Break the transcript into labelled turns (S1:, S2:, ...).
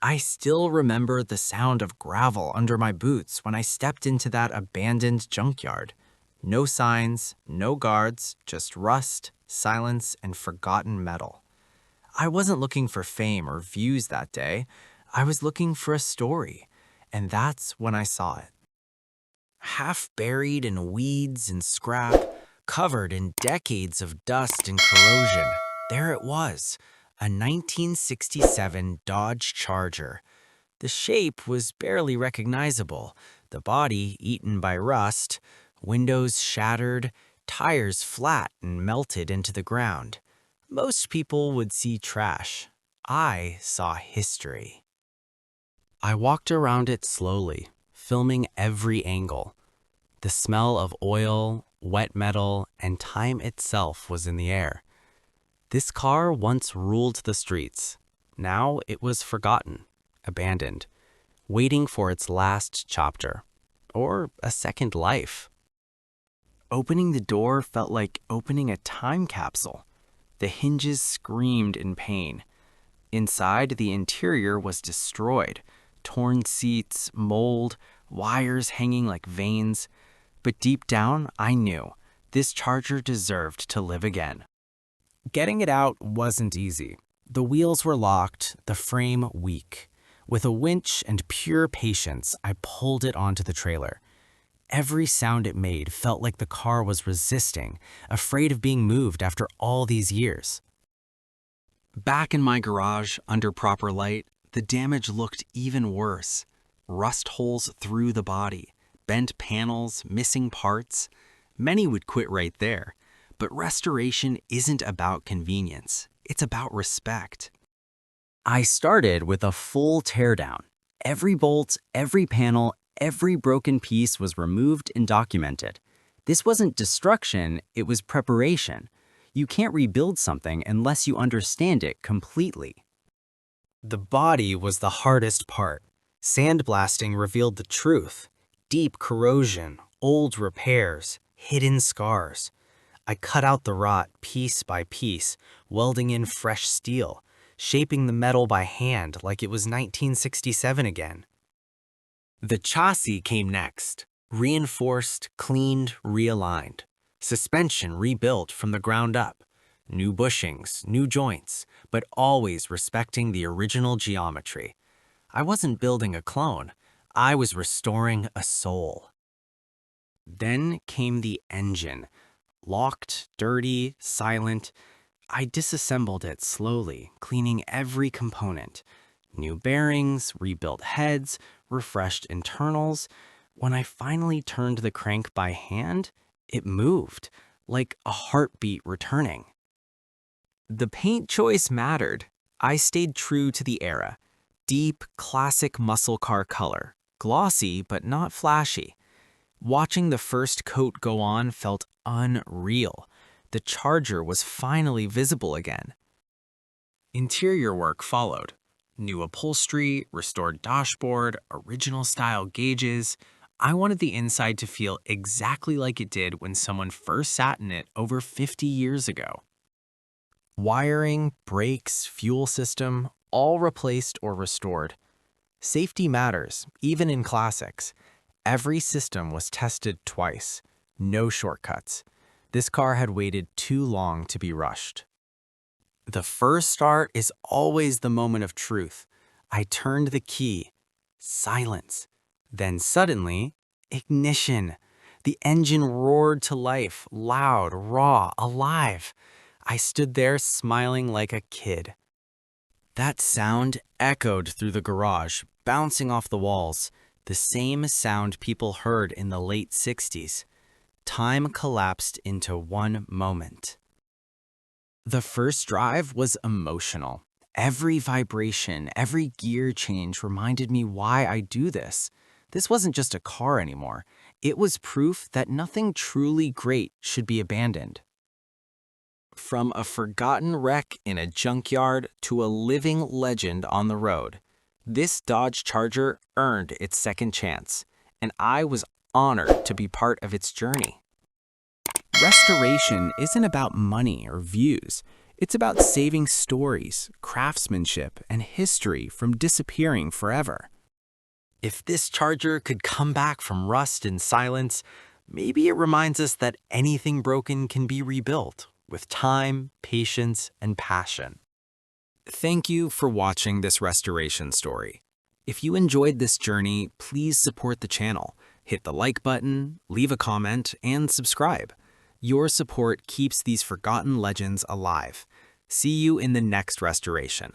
S1: I still remember the sound of gravel under my boots when I stepped into that abandoned junkyard. No signs, no guards, just rust, silence, and forgotten metal. I wasn't looking for fame or views that day. I was looking for a story, and that's when I saw it. Half buried in weeds and scrap, covered in decades of dust and corrosion, there it was, a 1967 Dodge Charger. The shape was barely recognizable, the body eaten by rust, windows shattered, tires flat and melted into the ground. Most people would see trash. I saw history. I walked around it slowly, filming every angle. The smell of oil, wet metal, and time itself was in the air. This car once ruled the streets. Now it was forgotten, abandoned, waiting for its last chapter, or a second life. Opening the door felt like opening a time capsule. The hinges screamed in pain. Inside, the interior was destroyed. Torn seats, mold, wires hanging like veins. But deep down, I knew this Charger deserved to live again. Getting it out wasn't easy. The wheels were locked, the frame weak. With a winch and pure patience, I pulled it onto the trailer. Every sound it made felt like the car was resisting, afraid of being moved after all these years. Back in my garage, under proper light, the damage looked even worse. Rust holes through the body, bent panels, missing parts. Many would quit right there. But restoration isn't about convenience. It's about respect. I started with a full teardown. Every bolt, every panel, every broken piece was removed and documented. This wasn't destruction, it was preparation. You can't rebuild something unless you understand it completely. The body was the hardest part. Sandblasting revealed the truth. Deep corrosion, old repairs, hidden scars. I cut out the rot piece by piece, welding in fresh steel, shaping the metal by hand like it was 1967 again. The chassis came next, reinforced, cleaned, realigned. Suspension rebuilt from the ground up. New bushings, new joints, but always respecting the original geometry. I wasn't building a clone. I was restoring a soul. Then came the engine. Locked, dirty, silent. I disassembled it slowly, cleaning every component. New bearings, rebuilt heads, refreshed internals. When I finally turned the crank by hand, it moved, like a heartbeat returning. The paint choice mattered. I stayed true to the era. Deep, classic muscle car color. Glossy, but not flashy. Watching the first coat go on felt unreal. The Charger was finally visible again. Interior work followed. New upholstery, restored dashboard, original style gauges. I wanted the inside to feel exactly like it did when someone first sat in it over 50 years ago. Wiring, brakes, fuel system, all replaced or restored. Safety matters, even in classics. Every system was tested twice. No shortcuts. This car had waited too long to be rushed. The first start is always the moment of truth. I turned the key. Silence. Then suddenly, ignition. The engine roared to life, loud, raw, alive. I stood there smiling like a kid. That sound echoed through the garage, bouncing off the walls. The same sound people heard in the late 60s. Time collapsed into one moment. The first drive was emotional. Every vibration, every gear change reminded me why I do this. This wasn't just a car anymore. It was proof that nothing truly great should be abandoned. From a forgotten wreck in a junkyard to a living legend on the road, this Dodge Charger earned its second chance, and I was honored to be part of its journey. Restoration isn't about money or views.
S2: It's about saving stories, craftsmanship, and history from disappearing forever.
S1: If this charger could come back from rust in silence, maybe it reminds us that anything broken can be rebuilt with time, patience, and passion.
S2: Thank you for watching this restoration story. If you enjoyed this journey, please support the channel. Hit the like button, leave a comment, and subscribe. Your support keeps these forgotten legends alive. See you in the next restoration.